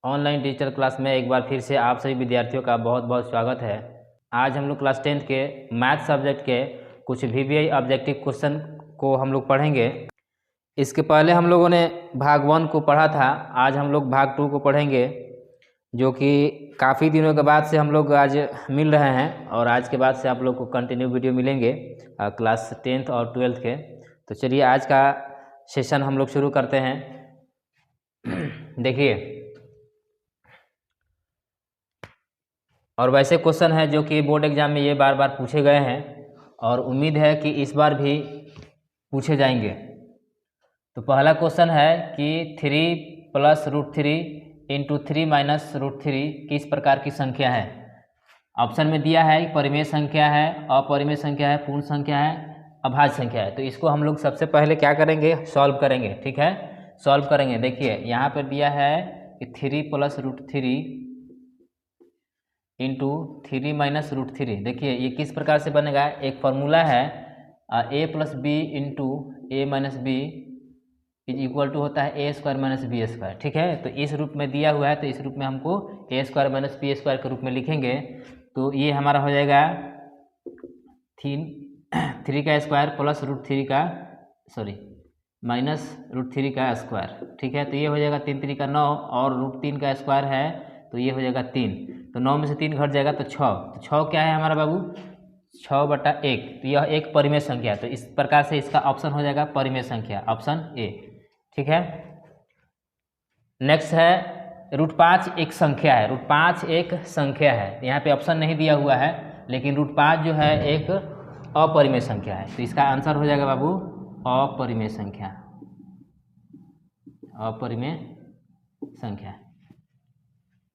Online digital class में एक बार फिर से आप सभी विद्यार्थियों का बहुत बहुत स्वागत है। आज हम लोग क्लास 10th के मैथ सब्जेक्ट के कुछ VBI ऑब्जेक्टिव क्वेश्चन को हम लोग पढ़ेंगे। इसके पहले हम लोगों ने भाग 1 को पढ़ा था। आज हम लोग भाग 2 को पढ़ेंगे, जो कि काफ़ी दिनों के बाद से हम लोग आज मिल रहे हैं और आज के बाद से आप लोग को कंटिन्यू वीडियो मिलेंगे क्लास 10th और 12th के। तो चलिए आज का सेशन हम लोग शुरू करते हैं। देखिए, और वैसे क्वेश्चन है जो कि बोर्ड एग्जाम में ये बार बार पूछे गए हैं और उम्मीद है कि इस बार भी पूछे जाएंगे। तो पहला क्वेश्चन है कि 3 + √3 × 3 - √3 किस प्रकार की संख्या है। ऑप्शन में दिया है परिमेय संख्या है, अपरिमेय संख्या है, पूर्ण संख्या है, अभाज्य संख्या है। तो इसको हम लोग सबसे पहले क्या करेंगे, सॉल्व करेंगे। ठीक है, सॉल्व करेंगे। देखिए यहाँ पर दिया है कि 3 + √3 × 3 - √3। देखिए ये किस प्रकार से बनेगा, एक फार्मूला है a + b × a - b = होता है a² - b²। ठीक है, तो इस रूप में दिया हुआ है, तो इस रूप में हमको a² - b² के रूप में लिखेंगे। तो ये हमारा हो जाएगा 3 का स्क्वायर प्लस √3 का -√3 का स्क्वायर। ठीक है, तो ये हो जाएगा 3 × 3 = 9 और √3 का स्क्वायर है तो ये हो जाएगा 3। तो 9 में से 3 घट जाएगा तो 6। तो 6 क्या है हमारा बाबू, 6/1। तो यह एक परिमेय संख्या है। तो इस प्रकार से इसका ऑप्शन हो जाएगा परिमेय संख्या, ऑप्शन ए। ठीक है, नेक्स्ट है √5 एक संख्या है। √5 एक संख्या है, यहाँ पे ऑप्शन नहीं दिया हुआ है, लेकिन √5 जो है एक अपरिमेय संख्या है। तो इसका आंसर हो जाएगा बाबू अपरिमेय संख्या, अपरिमेय संख्या।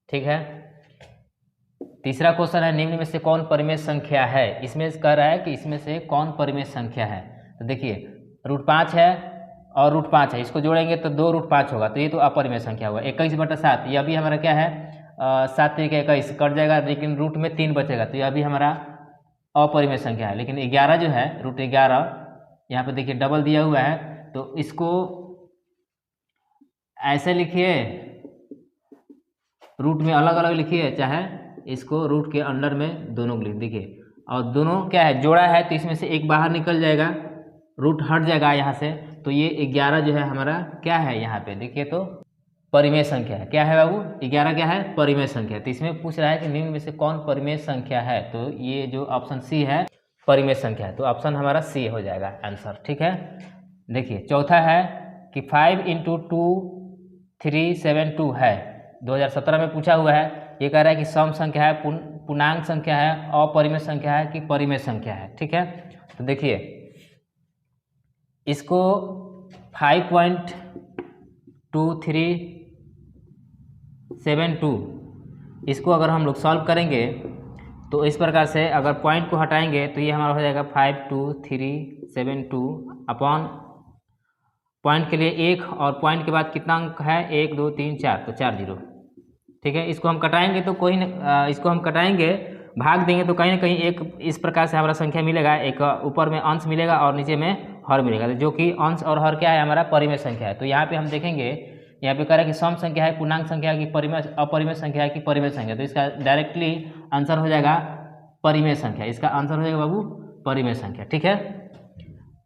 ठीक है, तीसरा क्वेश्चन है निम्न में से कौन परिमेय संख्या है। इसमें कह रहा है कि इसमें से कौन परिमेय संख्या है। तो देखिए √5 है और √5 है, इसको जोड़ेंगे तो 2 √5 होगा, तो ये तो अपरिमेय संख्या होगा। 21/7 यह भी हमारा क्या है, 7 × 3 = 21 कट जाएगा, लेकिन रूट में 3 बचेगा, तो यह भी हमारा अपरिमेय संख्या है। लेकिन 11 जो है √11, यहाँ पे देखिए डबल दिया हुआ है, तो इसको ऐसे लिखिए, रूट में अलग अलग लिखिए, चाहे इसको रूट के अंडर में दोनों को लिख देखिए। और दोनों क्या है, जोड़ा है, तो इसमें से एक बाहर निकल जाएगा, रूट हट जाएगा यहाँ से, तो ये 11 जो है हमारा क्या है, यहाँ पे देखिए तो परिमेय संख्या है। क्या है बाबू, 11 क्या है, परिमेय संख्या। तो इसमें पूछ रहा है कि निम्न में से कौन परिमेय संख्या है। तो ये जो ऑप्शन सी है परिमेय संख्या है, तो ऑप्शन हमारा सी हो जाएगा आंसर। ठीक है, देखिए चौथा है कि 5 × 2 372 है, 2017 में पूछा हुआ है। ये कह रहा है कि सम संख्या है, पूर्णांक संख्या है, अपरिमेय संख्या है कि परिमेय संख्या है। ठीक है, तो देखिए इसको 5.2372 इसको अगर हम लोग सॉल्व करेंगे तो इस प्रकार से, अगर पॉइंट को हटाएंगे तो ये हमारा हो जाएगा 52372 अपॉन पॉइंट के लिए 1 और पॉइंट के बाद कितना अंक है, 1 2 3 4, तो 4 0। ठीक है, इसको हम कटाएंगे तो कोई इसको हम कटाएंगे, भाग देंगे तो कहीं ना कहीं एक इस प्रकार से हमारा संख्या मिलेगा, एक ऊपर में अंश मिलेगा और नीचे में हर मिलेगा, जो कि अंश और हर क्या है, हमारा परिमेय संख्या है। तो यहाँ पे हम देखेंगे, यहाँ पे कह रहा है कि सम संख्या है, पूर्णांक संख्या है कि परिमेय अपरिमेय संख्या है कि परिमेय संख्या। तो इसका डायरेक्टली आंसर हो जाएगा परिमेय संख्या, इसका आंसर हो जाएगा बाबू परिमेय संख्या। ठीक है,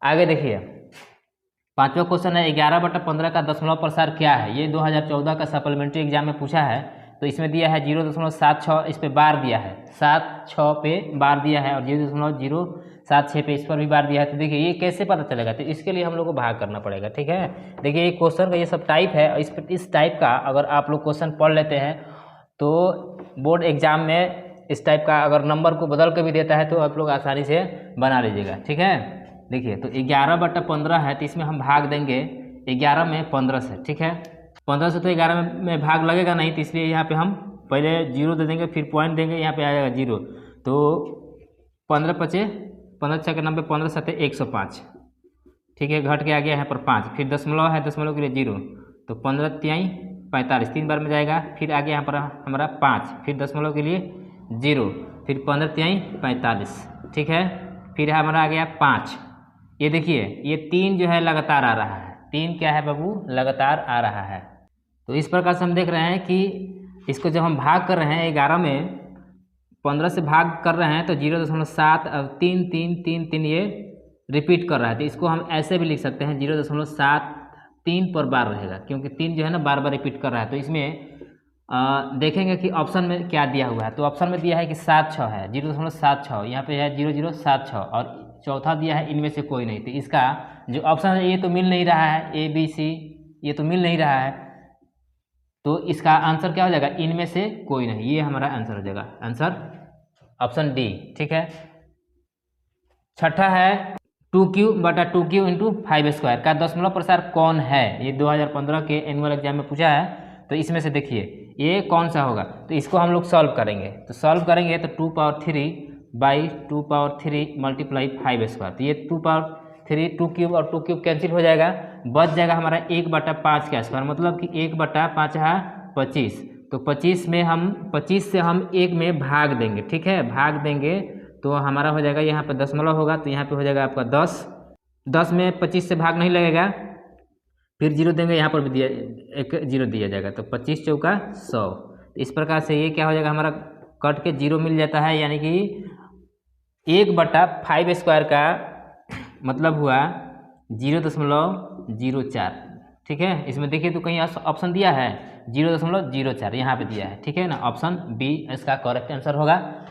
आगे देखिए पांचवा क्वेश्चन है 11/15 का दशमलव प्रसार क्या है। ये 2014 का सप्लीमेंट्री एग्जाम में पूछा है। तो इसमें दिया है 0.76, इस पे बार दिया है, 76 पे बार दिया है, और 0.076 पे इस पर भी बार दिया है। तो देखिए ये कैसे पता चलेगा, तो इसके लिए हम लोग को भाग करना पड़ेगा। ठीक है, देखिए ये क्वेश्चन का ये सब टाइप है, इस टाइप का अगर आप लोग क्वेश्चन पढ़ लेते हैं तो बोर्ड एग्जाम में इस टाइप का अगर नंबर को बदल के भी देता है तो आप लोग आसानी से बना लीजिएगा। ठीक है, देखिए तो 11/15 है, तो इसमें हम भाग देंगे 11 में 15 से। ठीक है, 15 से तो 11 में भाग लगेगा नहीं, तो इसलिए यहाँ पे हम पहले 0 दे देंगे, फिर पॉइंट देंगे, यहाँ पे आ जाएगा 0। तो 15 × 5 15 × 6 = 90, 15 × 7 = 105। ठीक है, घट के आ गया यहाँ पर 5, फिर दशमलव है, दशमलव के लिए 0, तो 15 × 3 = 45, 3 बार में जाएगा, फिर आगे यहाँ पर हमारा 5, फिर दशमलव के लिए 0, फिर 15 × 3 = 45। ठीक है, फिर हमारा आ गया 5। ये देखिए ये 3 जो है लगातार आ रहा है, 3 क्या है बाबू, लगातार आ रहा है। तो इस प्रकार से हम देख रहे हैं कि इसको जब हम भाग कर रहे हैं 11 में 15 से भाग कर रहे हैं तो 0.7 अब 3 3 3 3 ये रिपीट कर रहा है। तो इसको हम ऐसे भी लिख सकते हैं 0.73 पर बार रहेगा, क्योंकि 3 जो है ना बार बार रिपीट कर रहा है। तो इसमें देखेंगे कि ऑप्शन में क्या दिया हुआ है। तो ऑप्शन में दिया है कि 76 है, 0.76, यहाँ पे है 0076 और चौथा दिया है इनमें से कोई नहीं। तो इसका जो ऑप्शन है ये तो मिल नहीं रहा है, ए बी सी ये तो मिल नहीं रहा है। तो इसका आंसर क्या हो जाएगा, इनमें से कोई नहीं, ये हमारा आंसर हो जाएगा, आंसर ऑप्शन डी। ठीक है। छठा है 2q/2q × 5² का दशमलव प्रसार कौन है। ये 2015 के एनुअल एग्जाम में पूछा है। तो इसमें से देखिए ये कौन सा होगा। तो इसको हम लोग सॉल्व करेंगे। तो सॉल्व करेंगे तो 2^3/2^3 × 5²। तो ये 2^3 2³ और 2³ कैंसिल हो जाएगा, बच जाएगा हमारा 1/5 का स्क्वायर, मतलब कि 1/5 है 25। तो 25 में हम 25 से हम 1 में भाग देंगे। ठीक है, भाग देंगे तो हमारा हो जाएगा, यहाँ पे दशमलव होगा तो यहाँ पे हो जाएगा आपका 10। 10 में 25 से भाग नहीं लगेगा, फिर 0 देंगे, यहाँ पर भी दिया एक 0 दिया जाएगा। तो 25 चौका 100। तो इस प्रकार से ये क्या हो जाएगा, हमारा कट के 0 मिल जाता है, यानी कि 1/5² का मतलब हुआ 0.04। ठीक है, इसमें देखिए तो कहीं ऑप्शन दिया है 0.04, यहाँ पे दिया है। ठीक है ना, ऑप्शन बी इसका करेक्ट आंसर होगा।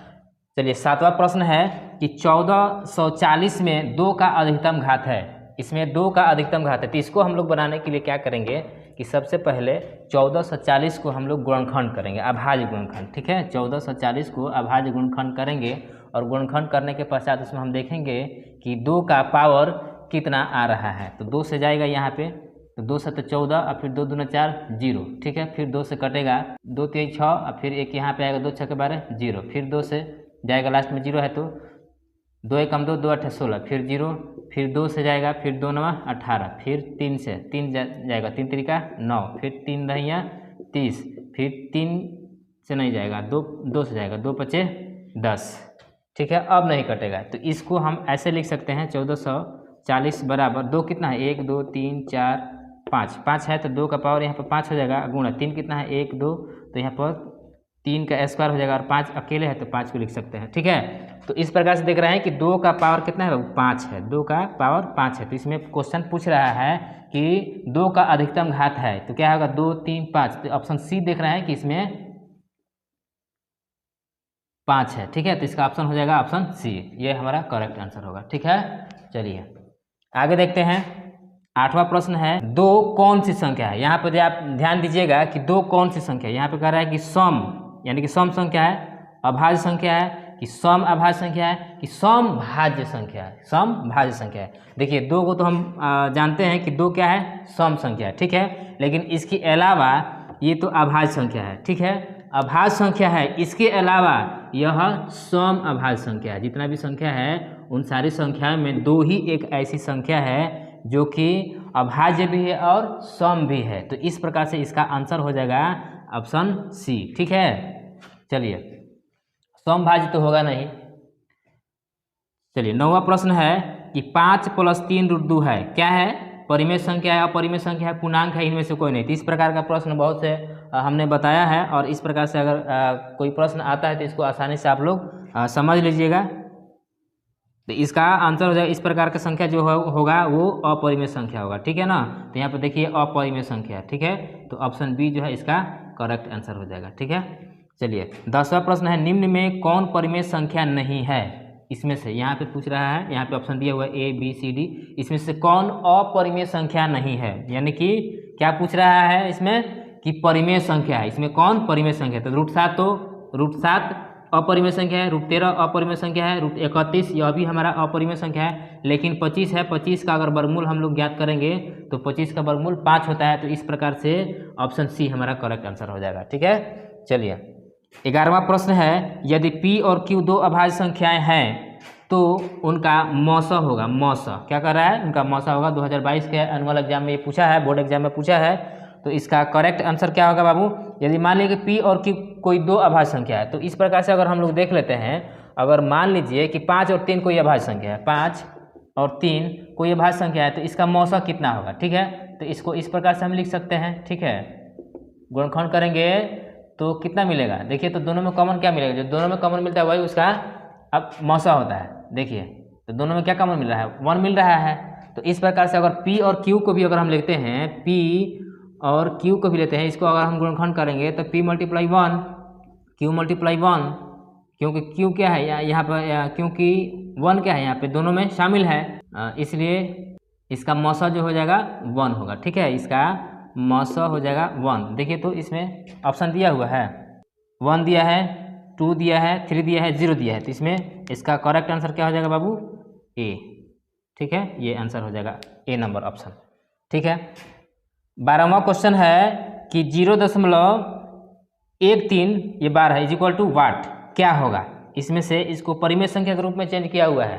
चलिए 7वां प्रश्न है कि 1440 में 2 का अधिकतम घात है। इसमें 2 का अधिकतम घात है। तो इसको हम लोग बनाने के लिए क्या करेंगे कि सबसे पहले 1440 को हम लोग गुणनखंड करेंगे, अभाज्य गुणनखंड। ठीक है, 1440 को अभाज्य गुणनखंड करेंगे और गुणनखंड करने के पश्चात उसमें हम देखेंगे कि 2 का पावर कितना आ रहा है। तो 2 से जाएगा यहाँ पे, तो 2 से तो 14 और फिर 2 दूना 4 0। ठीक है, फिर 2 से कटेगा, 2 3 6 और फिर एक यहाँ पे आएगा 2 6 12 0, फिर 2 से जाएगा लास्ट में 0 है तो 2 1 2 2 8 16, फिर 0, फिर 2 से जाएगा, फिर 2 9 18, फिर 3 से 3 जाएगा, 3 3 9, फिर 3 दहिया 30, फिर 3 से नहीं जाएगा, 2 से जाएगा, 2 5 10। ठीक है, अब नहीं कटेगा। तो इसको हम ऐसे लिख सकते हैं 1440 बराबर 2 कितना है 1 2 3 4 5, 5 है तो 2 का पावर यहाँ पर 5 हो जाएगा, गुणा 3 कितना है 1 2, तो यहाँ पर 3 का स्क्वायर हो जाएगा और 5 अकेले है तो 5 को लिख सकते हैं। ठीक है, तो इस प्रकार से देख रहे हैं कि 2 का पावर कितना है, 5 है, 2 का पावर 5 है। तो इसमें क्वेश्चन पूछ रहा है कि 2 का अधिकतम घात है, तो क्या होगा 2 3 5। तो ऑप्शन सी देख रहे हैं कि इसमें 5 है। ठीक है, तो इसका ऑप्शन हो जाएगा ऑप्शन सी, ये हमारा करेक्ट आंसर होगा। ठीक है, चलिए आगे देखते हैं। 8वां प्रश्न है 2 कौन सी संख्या है। यहाँ पर आप ध्यान दीजिएगा कि 2 कौन सी संख्या है। यहाँ पे कह रहा है कि सम, यानी कि सम संख्या है, अभाज्य संख्या है, कि सम अभाज्य संख्या है, कि सम भाज्य संख्या है। सम भाज्य संख्या है। देखिए 2 को तो हम जानते हैं कि 2 क्या है, सम संख्या है। ठीक है, लेकिन इसके अलावा ये तो अभाज्य संख्या है। ठीक है, अभाज्य संख्या है, इसके अलावा यह सम अभाज्य संख्या है। जितना भी संख्या है उन सारी संख्याओं में 2 ही एक ऐसी संख्या है जो कि अभाज्य भी है और सम भी है। तो इस प्रकार से इसका आंसर हो जाएगा ऑप्शन सी। ठीक है, चलिए समभाज्य तो होगा नहीं। चलिए 9वां प्रश्न है कि 5 + 3√2 है, क्या है, परिमेय संख्या है, अपरिमेय संख्या है, पूर्णांक है, इनमें से कोई नहीं। तो इस प्रकार का प्रश्न बहुत से हमने बताया है और इस प्रकार से अगर कोई प्रश्न आता है तो इसको आसानी से आप लोग समझ लीजिएगा। तो इसका आंसर हो जाएगा इस प्रकार का संख्या जो होगा वो अपरिमेय संख्या होगा। ठीक है ना, तो यहाँ पर देखिए अपरिमेय संख्या। ठीक है, तो ऑप्शन बी जो है इसका करेक्ट आंसर हो जाएगा। ठीक है, चलिए 10वां प्रश्न है निम्न में कौन परिमेय संख्या नहीं है। इसमें से यहाँ पे पूछ रहा है, यहाँ पे ऑप्शन दिया हुआ है A B C D, इसमें से कौन अपरिमेय संख्या नहीं है। यानी कि क्या पूछ रहा है इसमें कि परिमेय संख्या है, इसमें कौन परिमेय संख्या है। तो √7 तो √7 अपरिमेय संख्या है, √13 अपरिमेय संख्या है, √31 यह भी हमारा अपरिमेय संख्या है, लेकिन 25 है, 25 का अगर वर्गमूल हम लोग ज्ञात करेंगे तो 25 का वर्गमूल 5 होता है। तो इस प्रकार से ऑप्शन सी हमारा करेक्ट आंसर हो जाएगा। ठीक है, चलिए 11वां प्रश्न है यदि P और Q 2 अभाज्य संख्याएं हैं तो उनका मौसा होगा। मौसा क्या कर रहा है, उनका मौसा होगा। 2022 के एनुअल एग्जाम में ये पूछा है, बोर्ड एग्जाम में पूछा है। तो इसका करेक्ट आंसर क्या होगा बाबू, यदि मान लीजिए कि P और Q कोई 2 अभाज्य संख्या है। तो इस प्रकार से अगर हम लोग देख लेते हैं, अगर मान लीजिए कि 5 और 3 कोई अभाज्य संख्या है, 5 और 3 कोई अभाज्य संख्या है, तो इसका मौसा कितना होगा। ठीक है, तो इसको इस प्रकार से हम लिख सकते हैं। ठीक है, गुणनखंड करेंगे तो कितना मिलेगा, देखिए तो दोनों में कॉमन क्या मिलेगा, जो दोनों में कॉमन मिलता है वही उसका अब मौसा होता है। देखिए तो दोनों में क्या कॉमन मिल रहा है, 1 मिल रहा है। तो इस प्रकार से अगर P और Q को भी अगर हम लिखते हैं, P और Q को भी लेते हैं, इसको अगर हम गुणनखंड करेंगे तो P मल्टीप्लाई 1 Q मल्टीप्लाई 1, क्योंकि Q क्या है यहाँ पर, क्योंकि 1 क्या है यहाँ पे दोनों में शामिल है, इसलिए इसका मौसा जो हो जाएगा 1 होगा। ठीक है, इसका मौसा हो जाएगा 1। देखिए तो इसमें ऑप्शन दिया हुआ है 1 दिया है, 2 दिया है, 3 दिया है, 0 दिया है, तो इसमें इसका करेक्ट आंसर क्या हो जाएगा बाबू, ए। ठीक है, ये आंसर हो जाएगा ए नंबर ऑप्शन। ठीक है, 12वां क्वेश्चन है कि 0.13 ये बार है इज इक्वल टू वाट, क्या होगा। इसमें से इसको परिमेय संख्या के रूप में चेंज किया हुआ है,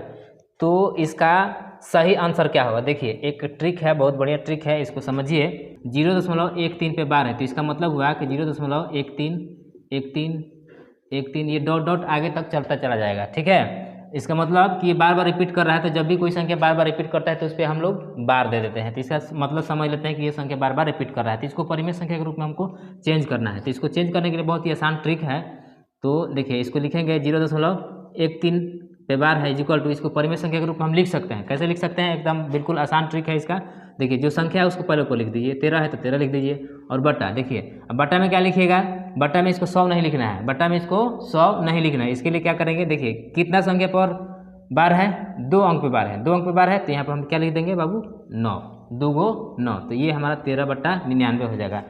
तो इसका सही आंसर क्या होगा। देखिए एक ट्रिक है, बहुत बढ़िया ट्रिक है, इसको समझिए। 0.13 पे बार है, तो इसका मतलब हुआ कि 0.13 ये डॉट डॉट आगे तक चलता चला जाएगा। ठीक है, इसका मतलब कि ये बार बार रिपीट कर रहा है, तो जब भी कोई संख्या बार बार रिपीट करता है तो उस पर हम लोग बार दे देते हैं। तो इसका मतलब समझ लेते हैं कि ये संख्या बार बार रिपीट कर रहा है, तो इसको परिमेय संख्या के रूप में हमको चेंज करना है। तो इसको चेंज करने के लिए बहुत ही आसान ट्रिक है। तो देखिए इसको लिखेंगे 0.13 पे बार है इज इक्वल टू, इसको परिमेय संख्या के रूप में हम लिख सकते हैं। कैसे लिख सकते हैं, एकदम बिल्कुल आसान ट्रिक है इसका। देखिए जो संख्या है उसको पहले को लिख दीजिए, 13 है तो 13 लिख दीजिए, और बट्टा। देखिए अब बट्टा में क्या लिखिएगा, बट्टा में इसको 100 नहीं लिखना है, बट्टा में इसको 100 नहीं लिखना है। इसके लिए क्या करेंगे, देखिए कितना संख्या पर बार है, 2 अंक पे बार है, 2 अंक पे बार है, तो यहाँ पर हम क्या लिख देंगे बाबू, 9, 2 गो 9, तो ये हमारा 13/99 हो जाएगा।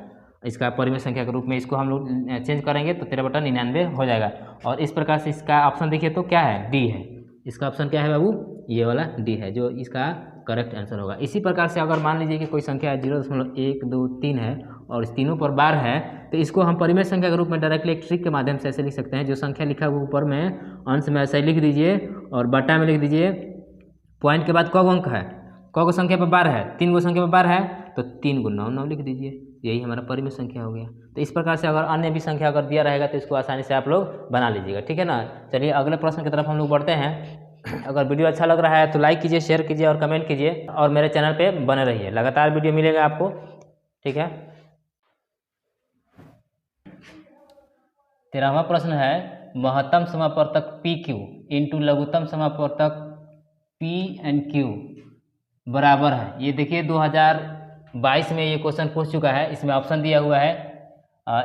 इसका परिमेय संख्या के रूप में इसको हम लोग चेंज करेंगे तो 13/99 हो जाएगा। और इस प्रकार से इसका ऑप्शन देखिए तो क्या है, डी है। इसका ऑप्शन क्या है बाबू, ये वाला डी है, जो इसका करेक्ट आंसर होगा। इसी प्रकार से अगर मान लीजिए कि कोई संख्या 0.1 2 3 है और इस तीनों पर बार है, तो इसको हम परिमेय संख्या के रूप में डायरेक्टली एक ट्रिक के माध्यम से ऐसे लिख सकते हैं। जो संख्या लिखा हुआ ऊपर में अंश में ऐसे लिख दीजिए और बट्टा में लिख दीजिए, पॉइंट के बाद क अंक है, क संख्या पर बार है, 3 गो संख्या पर बार है, तो 3 × 9 9 लिख दीजिए, यही हमारा परिमेय संख्या हो गया। तो इस प्रकार से अगर अन्य भी संख्या अगर दिया रहेगा तो इसको आसानी से आप लोग बना लीजिएगा। ठीक है ना, चलिए अगले प्रश्न की तरफ हम लोग बढ़ते हैं। अगर वीडियो अच्छा लग रहा है तो लाइक कीजिए, शेयर कीजिए और कमेंट कीजिए, और मेरे चैनल पे बने रहिए, लगातार वीडियो मिलेगा आपको। ठीक है, 13वां प्रश्न है, महत्तम समापवर्तक PQ इंटू लघुत्तम समापवर्तक PNQ बराबर है। ये देखिए 2022 में ये क्वेश्चन पूछ चुका है। इसमें ऑप्शन दिया हुआ है,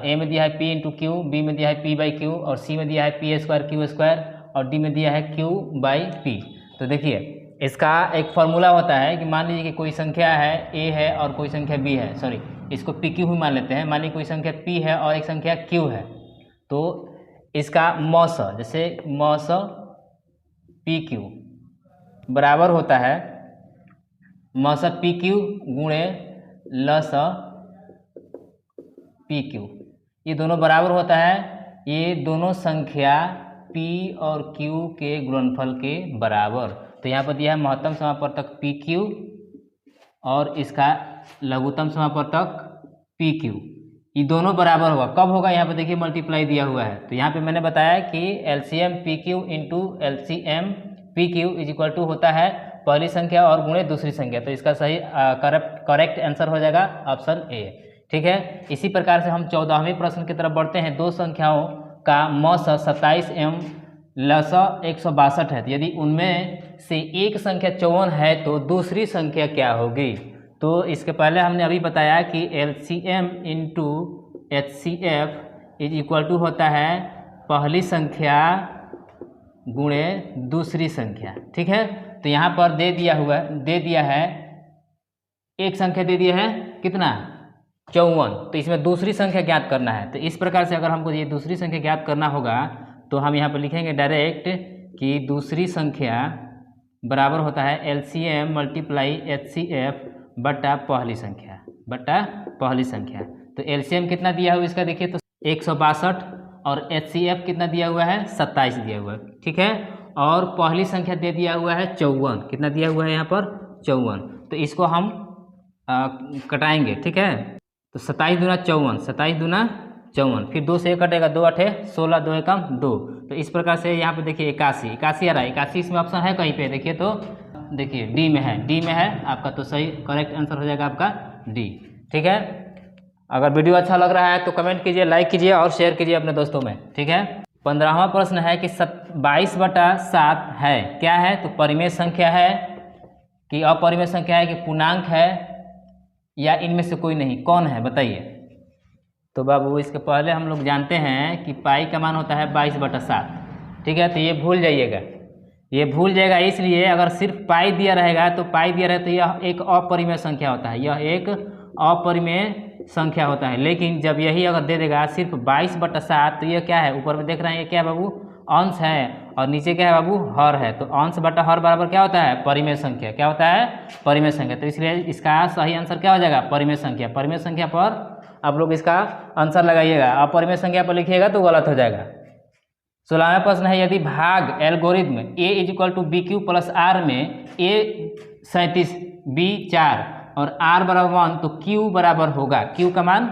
ए में दिया है P इंटू क्यू, बी में दिया है P/Q, और सी में दिया है P² Q², और डी में दिया है Q/P। तो देखिए इसका एक फॉर्मूला होता है कि मान लीजिए कि कोई संख्या है A है और कोई संख्या B है, सॉरी इसको PQ भी मान लेते हैं। मान लीजिए कोई संख्या P है और एक संख्या Q है, तो इसका मौस, जैसे मौस PQ बराबर होता है मौस PQ गुणे लस PQ, ये दोनों बराबर होता है, ये दोनों संख्या P और Q के गुणनफल के बराबर। तो यहाँ पर दिया है महत्तम समापवर्तक PQ और इसका लघुत्तम समापवर्तक PQ, ये दोनों बराबर होगा। कब होगा, यहाँ पे देखिए मल्टीप्लाई दिया हुआ है। तो यहाँ पे मैंने बताया कि LCM PQ into LCM PQ is equal to होता है पहली संख्या और गुणे दूसरी संख्या। तो इसका सही करेक्ट आंसर हो जाएगा ऑप्शन ए। ठीक है, इसी प्रकार से हम 14वें प्रश्न की तरफ बढ़ते हैं। दो संख्याओं का मौस 27 एवं लस 162 है, यदि उनमें से एक संख्या 54 है तो दूसरी संख्या क्या होगी। तो इसके पहले हमने अभी बताया कि LCM into HCF is equal to होता है पहली संख्या गुणे दूसरी संख्या। ठीक है, तो यहाँ पर दे दिया है एक संख्या दे दिया है कितना, 54, तो इसमें दूसरी संख्या ज्ञात करना है। तो इस प्रकार से अगर हमको ये दूसरी संख्या ज्ञात करना होगा तो हम यहाँ पर लिखेंगे डायरेक्ट कि दूसरी संख्या बराबर होता है LCM मल्टीप्लाई HCF बट्टा पहली संख्या। तो LCM कितना दिया हुआ इसका देखिए तो 162 और HCF कितना दिया हुआ है 27 दिया हुआ है। ठीक है, और पहली संख्या दे दिया हुआ है 54, कितना दिया हुआ है यहाँ पर 54। तो इसको हम कटाएंगे। ठीक है, तो 27 दूना 54, 27 दूना 54, फिर 2 से 1 कटेगा, 2 8 16, 2 एकम 2। तो इस प्रकार से यहाँ पे देखिए 81 आ रहा है, 81 इसमें ऑप्शन है कहीं पे, देखिए तो देखिए डी में है आपका, तो सही करेक्ट आंसर हो जाएगा आपका डी। ठीक है, अगर वीडियो अच्छा लग रहा है तो कमेंट कीजिए, लाइक कीजिए और शेयर कीजिए अपने दोस्तों में, ठीक है। 15वां प्रश्न है कि 22/7 है, क्या है? तो परिमेय संख्या है कि अपरिमेय संख्या है कि पूर्णांक है या इनमें से कोई नहीं, कौन है बताइए। तो बाबू इसके पहले हम लोग जानते हैं कि पाई का मान होता है 22/7, ठीक है। तो ये भूल जाइएगा, ये भूल जाएगा इसलिए अगर सिर्फ पाई दिया रहेगा तो पाई दिया रहे तो यह एक अपरिमेय संख्या होता है, यह एक अपरिमेय संख्या होता है। लेकिन जब यही अगर दे देगा सिर्फ 22/7 तो यह क्या है? ऊपर में देख रहे हैं ये क्या है बाबू? अंश है, और नीचे क्या है बाबू? हर है। तो अंश बटा हर बराबर क्या होता है? परिमेय संख्या। क्या होता है? परिमेय संख्या। तो इसलिए इसका सही आंसर क्या हो जाएगा? परिमेय संख्या। परिमेय संख्या पर आप लोग इसका आंसर लगाइएगा, अपरिमेय संख्या पर लिखिएगा तो गलत हो जाएगा। 16वां प्रश्न है, यदि भाग एल्गोरिथम a = bq + r में a 37 b 4 और r = 1 तो q बराबर होगा, q का मान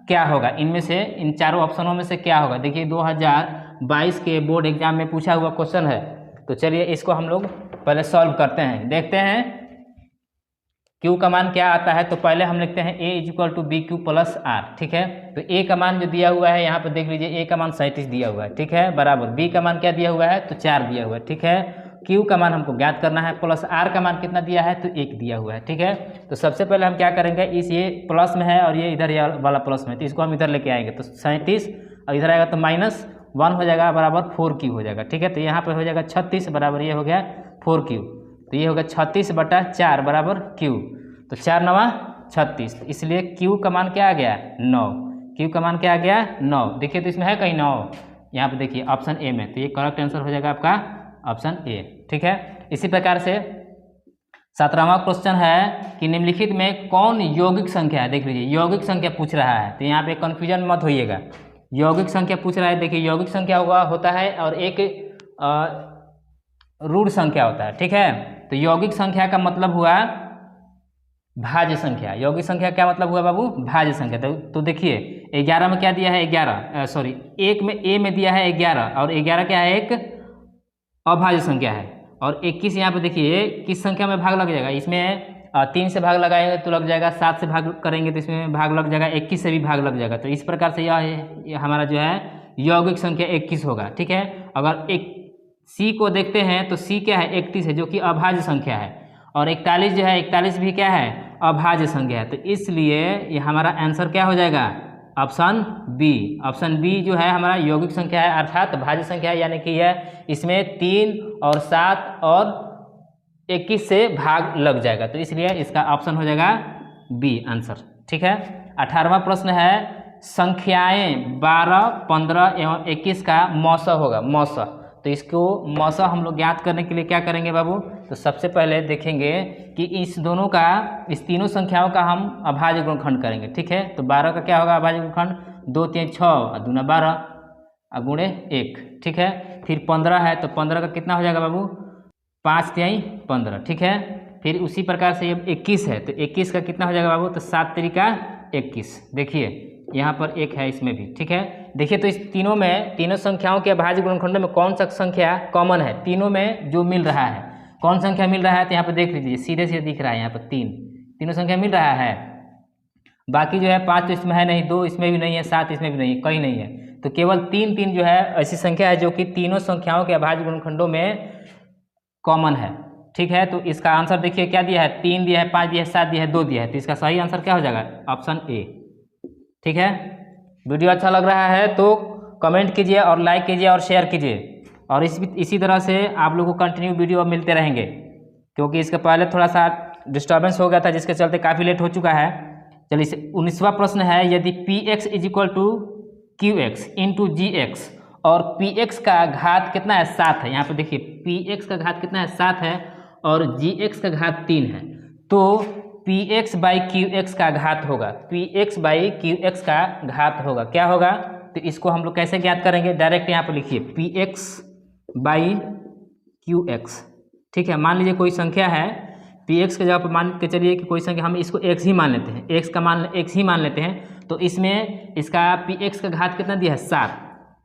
क्या होगा? इनमें से इन चारों ऑप्शनों में से क्या होगा? देखिए 2022 के बोर्ड एग्जाम में पूछा हुआ क्वेश्चन है। तो चलिए इसको हम लोग पहले सॉल्व करते हैं, देखते हैं q का मान क्या आता है। तो पहले हम लिखते हैं a = bq + r, ठीक है। तो a का मान जो दिया हुआ है यहाँ पर देख लीजिए, a का मान 37 दिया हुआ है, ठीक है, बराबर b का मान क्या दिया हुआ है? तो 4 दिया हुआ है, ठीक है। q का मान हमको ज्ञात करना है, प्लस r का मान कितना दिया है? तो 1 दिया हुआ है, ठीक है। तो सबसे पहले हम क्या करेंगे, ये प्लस में है और ये इधर ये वाला प्लस में, तो इसको हम इधर लेके आएंगे। तो 37 और इधर आएगा तो -1 हो जाएगा, बराबर 4q हो जाएगा, ठीक है। तो यहाँ पर हो जाएगा 36 बराबर ये हो गया 4q। तो ये होगा 36/4 बराबर q। तो 4 9 36, तो इसलिए q का मान क्या आ गया? 9। q का मान क्या आ गया? 9। देखिए तो इसमें है कहीं 9, यहाँ पे देखिए ऑप्शन ए में, तो ये करेक्ट आंसर हो जाएगा आपका ऑप्शन ए, ठीक है। इसी प्रकार से 17वां क्वेश्चन है कि निम्नलिखित में कौन यौगिक संख्या है? देख लीजिए यौगिक संख्या पूछ रहा है, तो यहाँ पे कन्फ्यूजन मत होइएगा। यौगिक संख्या पूछ रहा है, देखिए यौगिक संख्या होता है और एक ऋण संख्या होता है, ठीक है। तो यौगिक संख्या का मतलब हुआ भाज्य संख्या। यौगिक संख्या क्या मतलब हुआ बाबू? भाज्य संख्या। तो देखिए 11 में क्या दिया है? 1 में a में दिया है 11, और 11 क्या है? एक अभाज्य संख्या है। और 21 यहाँ पे देखिए किस संख्या में भाग लग जाएगा? इसमें 3 से भाग लगाएंगे तो लग जाएगा, 7 से भाग करेंगे तो इसमें भाग लग जाएगा, 21 से भी भाग लग जाएगा। तो इस प्रकार से यह हमारा जो है यौगिक संख्या 21 होगा, ठीक है। अगर एक c को देखते हैं तो c क्या है? 31 है, जो कि अभाज्य संख्या है। और 41 जो है, 41 भी क्या है? अभाज्य संख्या है। तो इसलिए ये हमारा आंसर क्या हो जाएगा? Option B. ऑप्शन बी जो है हमारा यौगिक संख्या है, अर्थात भाज्य संख्या है, यानी कि यह इसमें 3 और 7 और 21 से भाग लग जाएगा। तो इसलिए इसका ऑप्शन हो जाएगा बी आंसर, ठीक है। 18वां प्रश्न है, संख्याएं 12, 15 एवं 21 का मौसा होगा, मौसा। तो इसको मौसा हम लोग ज्ञात करने के लिए क्या करेंगे बाबू? तो सबसे पहले देखेंगे कि इस तीनों संख्याओं का हम अभाज्य गुणनखंड करेंगे, ठीक है। तो 12 का क्या होगा अभाज्य गुणनखंड? 2 3 6 और 2 12 और गुणे 1, ठीक है। फिर 15 है, तो 15 का कितना हो जाएगा बाबू? 5 3 15, ठीक है। फिर उसी प्रकार से ये 21 है, तो 21 का कितना हो जाएगा बाबू? तो 7 3 21। देखिए यहाँ पर 1 है इसमें भी, ठीक है। देखिए तो इस तीनों संख्याओं के अभाज्य गुणनखंडों में कौन सा संख्या कॉमन है? तीनों में जो मिल रहा है, कौन संख्या मिल रहा है? तो यहाँ पर देख लीजिए सीधे सीधे दिख रहा है, यहाँ पर तीनों संख्या मिल रहा है। बाकी जो है 5 तो इसमें है नहीं, 2 इसमें भी नहीं है, 7 इसमें भी नहीं है, कहीं नहीं है। तो केवल 3 जो है ऐसी संख्या है जो कि तीनों संख्याओं के अभाज्य गुणनखंडों में कॉमन है, ठीक है। तो इसका आंसर देखिए क्या दिया है? 3 दिया है, 5 दिया है, 7 दिया है, 2 दिया है। तो इसका सही आंसर क्या हो जाएगा? ऑप्शन ए, ठीक है। वीडियो अच्छा लग रहा है तो कमेंट कीजिए और लाइक कीजिए और शेयर कीजिए, और इसी तरह से आप लोगों को कंटिन्यू वीडियो मिलते रहेंगे, क्योंकि इसके पहले थोड़ा सा डिस्टर्बेंस हो गया था जिसके चलते काफ़ी लेट हो चुका है। चलिए 19वां प्रश्न है, यदि px = qx × gx और px का घात कितना है? 7 है। यहाँ पे देखिए px का घात कितना है? 7 है और gx का घात 3 है। तो px/qx का घात होगा, px/qx का घात होगा, क्या होगा? तो इसको हम लोग कैसे ज्ञात करेंगे? डायरेक्ट यहाँ पर लिखिए px/qx, ठीक है। मान लीजिए कोई संख्या है, px के जगह पर मान के चलिए कि कोई संख्या, हम इसको x ही मान लेते हैं, x का मान x ही मान लेते हैं। तो इसमें इसका px का घात कितना दिया है? 7,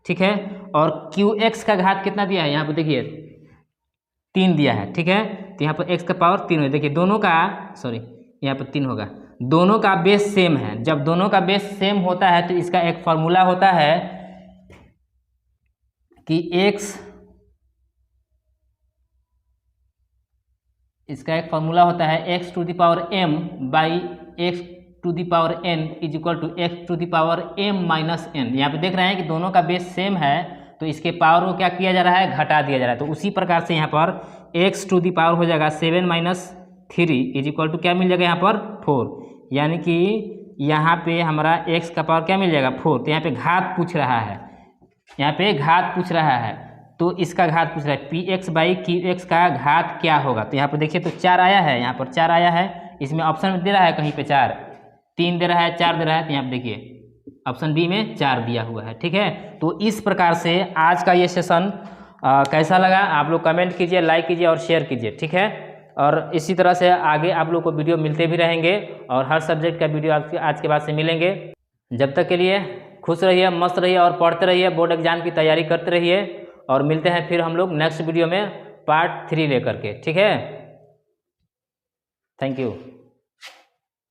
ठीक है। और qx का घात कितना दिया है? यहाँ पर देखिए 3 दिया है, ठीक है। तो यहाँ पर x का पावर 3 है, देखिए दोनों का, सॉरी यहाँ पर 3 होगा, दोनों का बेस सेम है। जब दोनों का बेस सेम होता है तो इसका एक फॉर्मूला होता है कि इसका एक फॉर्मूला होता है x to the power m by x to the power n is equal to x to the power m minus n। यहाँ पे देख रहे हैं कि दोनों का बेस सेम है तो इसके पावर को क्या किया जा रहा है, घटा दिया जा रहा है। तो उसी प्रकार से यहाँ पर x टू द पावर हो जाएगा 7 माइनस 3 इज इक्वल टू क्या मिल जाएगा यहाँ पर 4, यानी कि यहाँ पे हमारा x का पावर क्या मिल जाएगा 4। तो यहाँ पे घात पूछ रहा है, यहाँ पे घात पूछ रहा है तो इसका घात पूछ रहा है px बाई qx का घात क्या होगा। तो यहाँ पर देखिए तो 4 आया है, यहाँ पर 4 आया है, इसमें ऑप्शन में दे रहा है कहीं पे 4, 3 दे रहा है, 4 दे रहा है। तो यहाँ पर देखिए ऑप्शन बी में 4 दिया हुआ है। ठीक है, तो इस प्रकार से आज का ये सेशन कैसा लगा आप लोग कमेंट कीजिए, लाइक कीजिए और शेयर कीजिए। ठीक है, और इसी तरह से आगे आप लोग को वीडियो मिलते भी रहेंगे और हर सब्जेक्ट का वीडियो आज के बाद से मिलेंगे। जब तक के लिए खुश रहिए, मस्त रहिए और पढ़ते रहिए, बोर्ड एग्जाम की तैयारी करते रहिए और मिलते हैं फिर हम लोग नेक्स्ट वीडियो में पार्ट 3 लेकर के। ठीक है, थैंक यू।